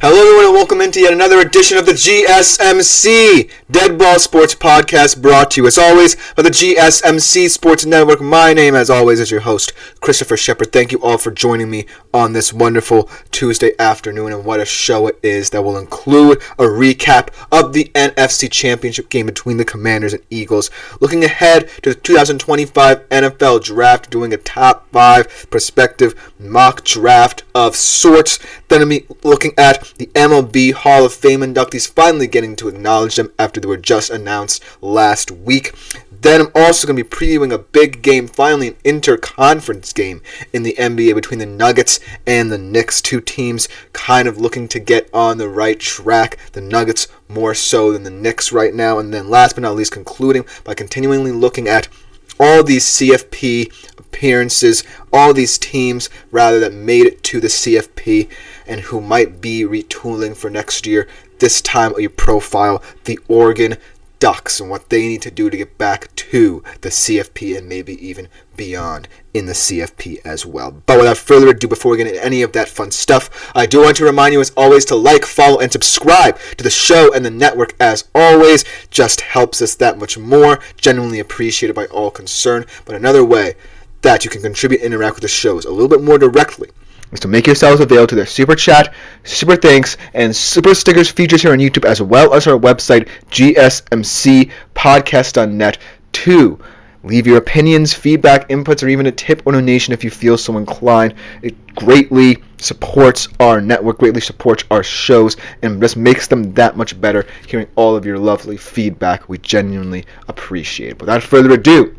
Hello everyone and welcome into yet another edition of the GSMC Dead Ball Sports Podcast, brought to you as always by the GSMC Sports Network. My name as always is your host, Christopher Shepard. Thank you all for joining me on this wonderful Tuesday afternoon, and what a show it is that will include a recap of the NFC Championship game between the Commanders and Eagles, looking ahead to the 2025 NFL Draft, doing a top 5 prospective mock draft of sorts. Then I'll be looking at the MLB Hall of Fame inductees, finally getting to acknowledge them after they were just announced last week. Then I'm also going to be previewing a big game, finally an interconference game in the NBA between the Nuggets and the Knicks. Two teams kind of looking to get on the right track. The Nuggets more so than the Knicks right now. And then last but not least, concluding by continually looking at all these CFP appearances, all these teams rather that made it to the CFP and who might be retooling for next year. This time you profile the Oregon Ducks and what they need to do to get back to the CFP and maybe even beyond in the CFP as well. But without further ado, before we get into any of that fun stuff, I do want to remind you as always to like, follow, and subscribe to the show and the network as always. Just helps us that much more. Genuinely appreciated by all concerned. But another way that you can contribute and interact with the shows a little bit more directly is to make yourselves available to their super chat, super thanks, and super stickers features here on YouTube, as well as our website, gsmcspodcast.net, to leave your opinions, feedback, inputs, or even a tip or donation if you feel so inclined. It greatly supports our network, greatly supports our shows, and just makes them that much better hearing all of your lovely feedback. We genuinely appreciate it. Without further ado,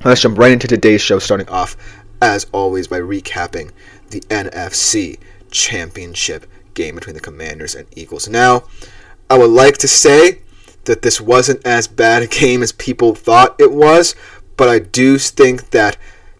let's jump right into today's show, starting off, as always, by recapping the NFC Championship game between the Commanders and Eagles. Now, I would like to say that this wasn't as bad a game as people thought it was, but I do think that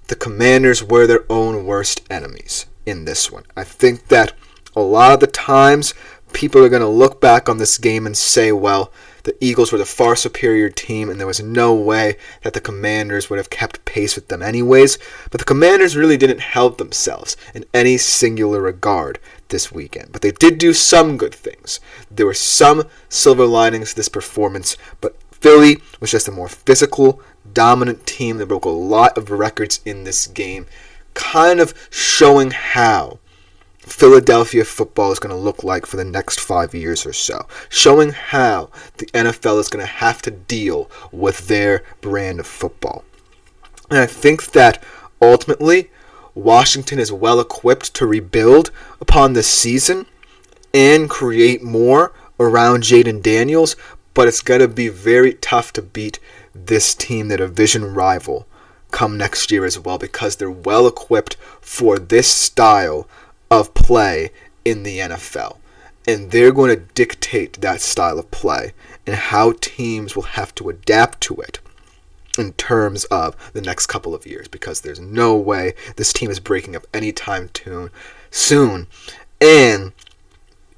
the Commanders were their own worst enemies in this one. I think that a lot of the times people are going to look back on this game and say, well, the Eagles were the far superior team, and there was no way that the Commanders would have kept pace with them anyways. But the Commanders really didn't help themselves in any singular regard this weekend. But they did do some good things. There were some silver linings to this performance, but Philly was just a more physical, dominant team that broke a lot of records in this game, kind of showing how Philadelphia football is going to look like for the next 5 years or so, showing how the NFL is going to have to deal with their brand of football. And I think that ultimately Washington is well equipped to rebuild upon this season and create more around Jaden Daniels, but it's going to be very tough to beat this team, their division rival, come next year as well, because they're well equipped for this style of play in the NFL. And they're going to dictate that style of play and how teams will have to adapt to it in terms of the next couple of years, because there's no way this team is breaking up anytime soon. And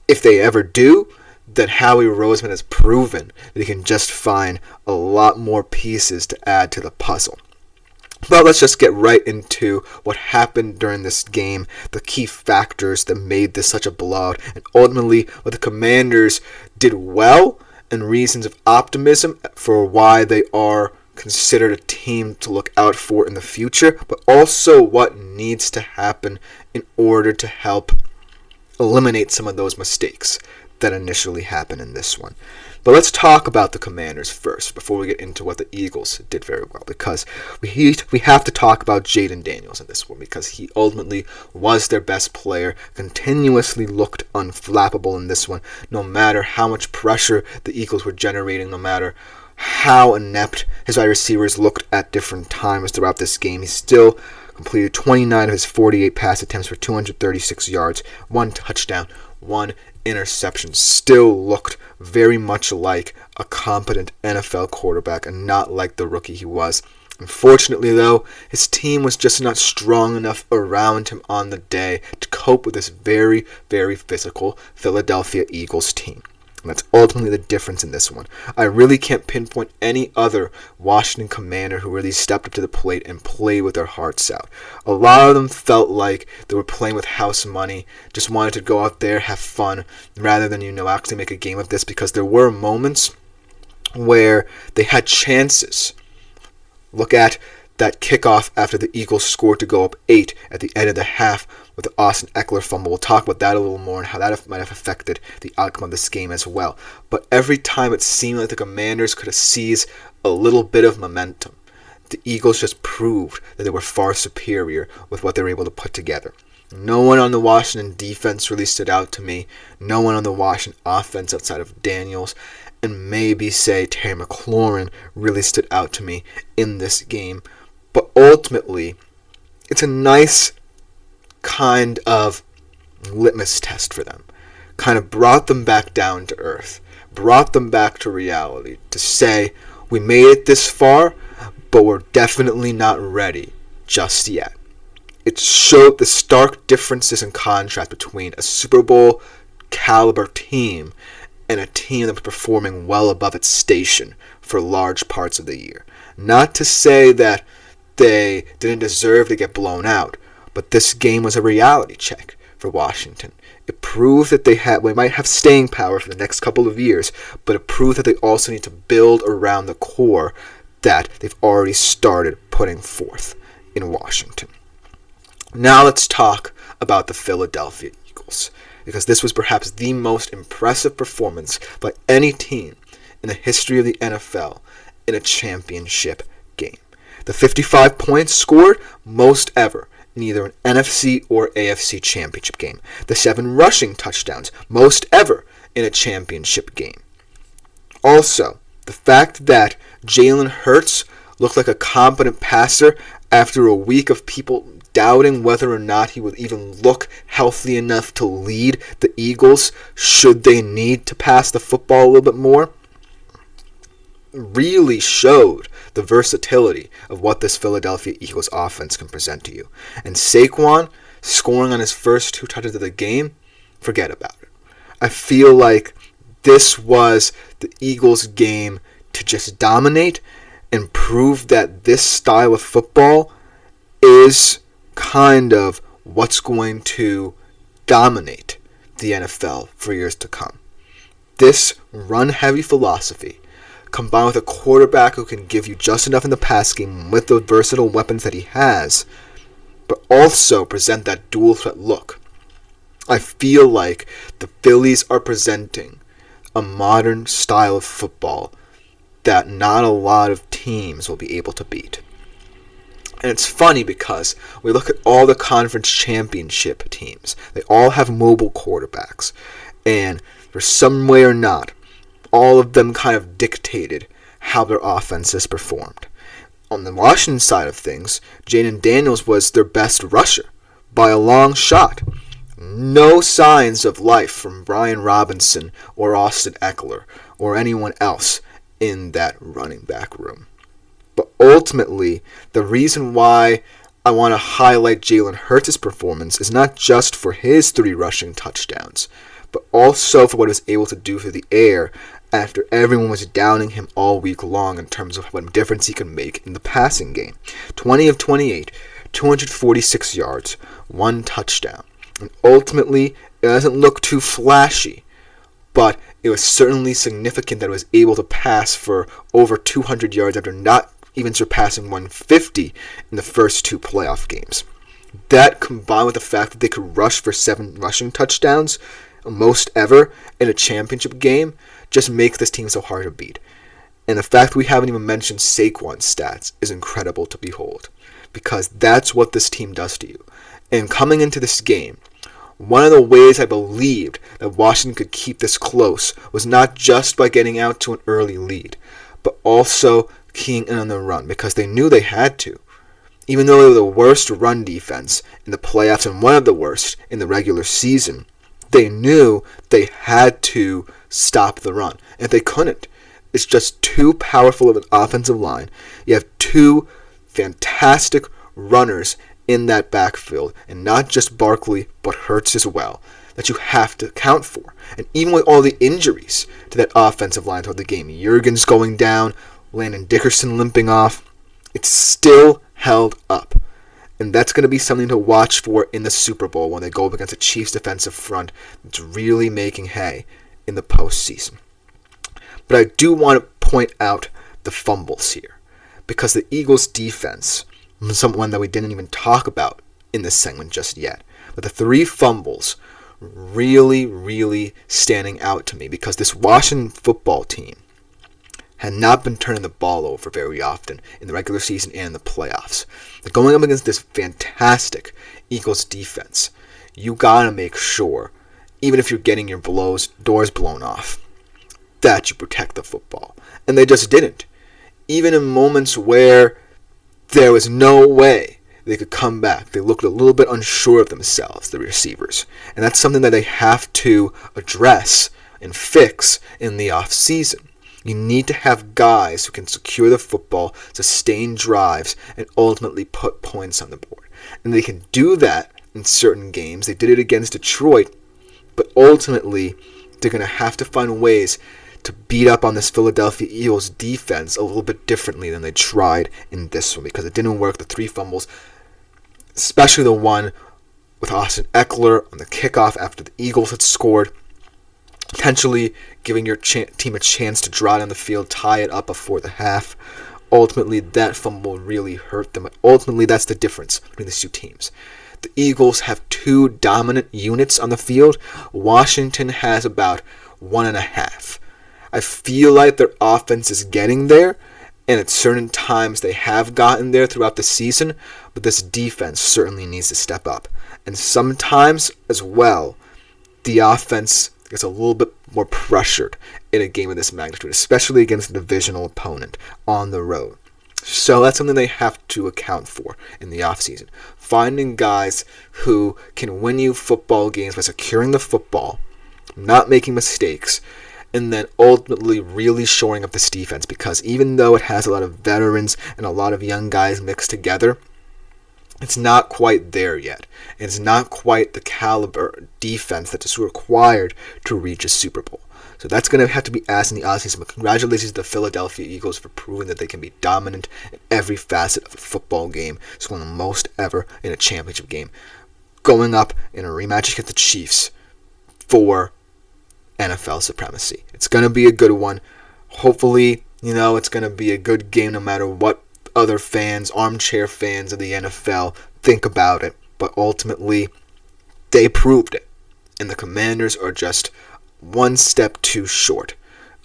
if they ever do, then Howie Roseman has proven that he can just find a lot more pieces to add to the puzzle. But let's just get right into what happened during this game, the key factors that made this such a blowout, and ultimately what the Commanders did well, and reasons of optimism for why they are considered a team to look out for in the future, but also what needs to happen in order to help eliminate some of those mistakes that initially happened in this one. But let's talk about the Commanders first before we get into what the Eagles did very well, because we have to talk about Jaden Daniels in this one, because he ultimately was their best player, continuously looked unflappable in this one, no matter how much pressure the Eagles were generating, no matter how inept his wide receivers looked at different times throughout this game. He still completed 29 of his 48 pass attempts for 236 yards, 1 touchdown, 1 interception. Still looked very much like a competent NFL quarterback and not like the rookie he was. Unfortunately, though, his team was just not strong enough around him on the day to cope with this very, very physical Philadelphia Eagles team. And that's ultimately the difference in this one. I really can't pinpoint any other Washington Commander who really stepped up to the plate and played with their hearts out. A lot of them felt like they were playing with house money, just wanted to go out there, have fun, rather than, actually make a game of this, because there were moments where they had chances. Look at that kickoff after the Eagles scored to go up 8 at the end of the half with the Austin Eckler fumble. We'll talk about that a little more and how that might have affected the outcome of this game as well. But every time it seemed like the Commanders could have seized a little bit of momentum, the Eagles just proved that they were far superior with what they were able to put together. No one on the Washington defense really stood out to me. No one on the Washington offense outside of Daniels and maybe, say, Terry McLaurin really stood out to me in this game. But ultimately, it's a nice kind of litmus test for them. Kind of brought them back down to earth. Brought them back to reality. To say, we made it this far, but we're definitely not ready just yet. It showed the stark differences and contrast between a Super Bowl caliber team and a team that was performing well above its station for large parts of the year. Not to say that they didn't deserve to get blown out, but this game was a reality check for Washington. It proved that we might have staying power for the next couple of years, but it proved that they also need to build around the core that they've already started putting forth in Washington. Now let's talk about the Philadelphia Eagles, because this was perhaps the most impressive performance by any team in the history of the NFL in a championship game. The 55 points scored, most ever in either an NFC or AFC championship game. The 7 rushing touchdowns, most ever in a championship game. Also, the fact that Jalen Hurts looked like a competent passer after a week of people doubting whether or not he would even look healthy enough to lead the Eagles should they need to pass the football a little bit more, really showed the versatility of what this Philadelphia Eagles offense can present to you. And Saquon scoring on his first 2 touches of the game, forget about it. I feel like this was the Eagles' game to just dominate and prove that this style of football is kind of what's going to dominate the NFL for years to come. This run-heavy philosophy, combined with a quarterback who can give you just enough in the pass game with the versatile weapons that he has, but also present that dual threat look. I feel like the Phillies are presenting a modern style of football that not a lot of teams will be able to beat. And it's funny because we look at all the conference championship teams. They all have mobile quarterbacks. And for some way or not, all of them kind of dictated how their offenses performed. On the Washington side of things, Jaden Daniels was their best rusher by a long shot. No signs of life from Brian Robinson or Austin Eckler or anyone else in that running back room. But ultimately, the reason why I want to highlight Jalen Hurts' performance is not just for his 3 rushing touchdowns, but also for what he was able to do through the air after everyone was downing him all week long in terms of what difference he could make in the passing game. 20 of 28, 246 yards, 1 touchdown. And ultimately, it doesn't look too flashy, but it was certainly significant that it was able to pass for over 200 yards after not even surpassing 150 in the first 2 playoff games. That, combined with the fact that they could rush for 7 rushing touchdowns, most ever in a championship game, just makes this team so hard to beat. And the fact that we haven't even mentioned Saquon's stats is incredible to behold, because that's what this team does to you. And coming into this game, one of the ways I believed that Washington could keep this close was not just by getting out to an early lead, but also keying in on the run, because they knew they had to. Even though they were the worst run defense in the playoffs and one of the worst in the regular season, they knew they had to stop the run. And if they couldn't, it's just too powerful of an offensive line. You have 2 fantastic runners in that backfield, and not just Barkley, but Hurts as well, that you have to account for. And even with all the injuries to that offensive line toward the game, Jurgens going down, Landon Dickerson limping off, it's still held up. And that's going to be something to watch for in the Super Bowl when they go up against the Chiefs' defensive front that's really making hay in the postseason. But I do want to point out the fumbles here, because the Eagles' defense, someone that we didn't even talk about in this segment just yet, but the 3 fumbles really, really standing out to me, because this Washington football team had not been turning the ball over very often in the regular season and in the playoffs. They're going up against this fantastic Eagles defense. You gotta make sure, even if you're getting your doors blown off, that you protect the football. And they just didn't. Even in moments where there was no way they could come back, they looked a little bit unsure of themselves, the receivers. And that's something that they have to address and fix in the offseason. You need to have guys who can secure the football, sustain drives, and ultimately put points on the board. And they can do that in certain games. They did it against Detroit, but ultimately they're going to have to find ways to beat up on this Philadelphia Eagles defense a little bit differently than they tried in this one, because it didn't work. The 3 fumbles, especially the one with Austin Eckler on the kickoff after the Eagles had scored, potentially giving your team a chance to draw down the field, tie it up before the half. Ultimately, that fumble really hurt them. Ultimately, that's the difference between these 2 teams. The Eagles have 2 dominant units on the field. Washington has about 1.5. I feel like their offense is getting there, and at certain times they have gotten there throughout the season, but this defense certainly needs to step up. And sometimes, as well, the offense gets a little bit more pressured in a game of this magnitude, especially against a divisional opponent on the road. So that's something they have to account for in the offseason. Finding guys who can win you football games by securing the football, not making mistakes, and then ultimately really shoring up this defense, because even though it has a lot of veterans and a lot of young guys mixed together, it's not quite there yet. It's not quite the caliber defense that is required to reach a Super Bowl. So that's going to have to be asked in the offseason. But congratulations to the Philadelphia Eagles for proving that they can be dominant in every facet of a football game, scoring the most ever in a championship game, going up in a rematch against the Chiefs for NFL supremacy. It's going to be a good one. Hopefully, it's going to be a good game no matter what other fans, armchair fans of the NFL, think about it. But ultimately, they proved it. And the Commanders are just one step too short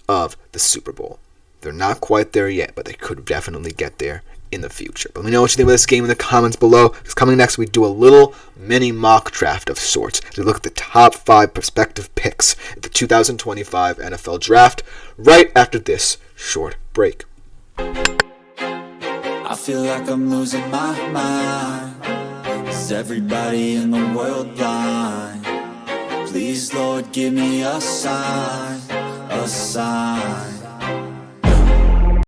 of the Super Bowl. They're not quite there yet, but they could definitely get there in the future. But let me know what you think of this game in the comments below. Because coming next, we do a little mini mock draft of sorts to look at the top 5 prospective picks at the 2025 NFL Draft right after this short break. I feel like I'm losing my mind. Is everybody in the world blind? Please, Lord, give me a sign, a sign.